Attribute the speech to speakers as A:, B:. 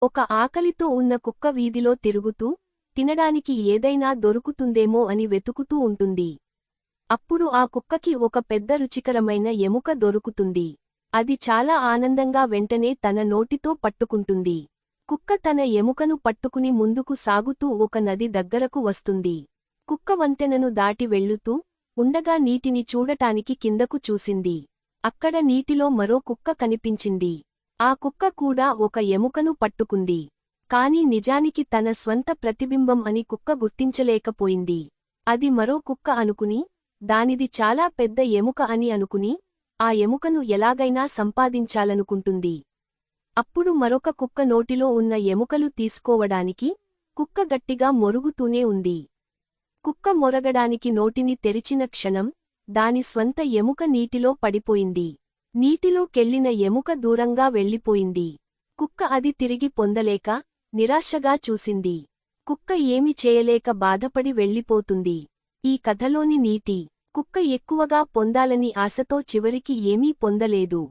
A: ఒక ఆకలితో ఉన్న కుక్క వీధిలో తిరుగుతూ తినడానికి ఏదైనా దొరుకుతుందేమో అని వెతుకుతూ ఉంటుంది. అప్పుడు ఆ కుక్కకి ఒక పెద్ద రుచికరమైన ఎముక దొరుకుతుంది. అది చాలా ఆనందంగా వెంటనే తన నోటితో పట్టుకుంటుంది. కుక్క తన ఎముకను పట్టుకుని ముందుకు సాగుతూ ఒక నది దగ్గరకు వస్తుంది. కుక్క వంతెనను దాటి వెళ్ళుతూ ఉండగా నీటిని చూడటానికి కిందకు చూసింది. అక్కడ నీటిలో మరో కుక్క కనిపించింది. ఆ కుక్క కూడా ఒక ఎముకను పట్టుకుంది. కాని నిజానికి తన స్వంత ప్రతిబింబం అని కుక్క గుర్తించలేకపోయింది. అది మరో కుక్క అనుకుని దానిది చాలా పెద్ద ఎముక అని అనుకుని ఆ ఎముకను ఎలాగైనా సంపాదించాలనుకుంటుంది. అప్పుడు మరొక కుక్క నోటిలో ఉన్న ఎముకలు తీసుకోవడానికి కుక్క గట్టిగా మొరుగుతూనే ఉంది. కుక్క మొరగడానికి నోటిని తెరిచిన క్షణం దాని స్వంత ఎముక నీటిలో పడిపోయింది. నీటిలో కెళ్లిన ఎముక దూరంగా వెళ్ళిపోయింది. కుక్క అది తిరిగి పొందలేక నిరాశగా చూసింది. కుక్క ఏమి చేయలేక బాధపడి వెళ్ళిపోతుంది. ఈ కథలోని నీతి: కుక్క ఎక్కువగా పొందాలని ఆశతో చివరికి ఏమీ పొందలేదు.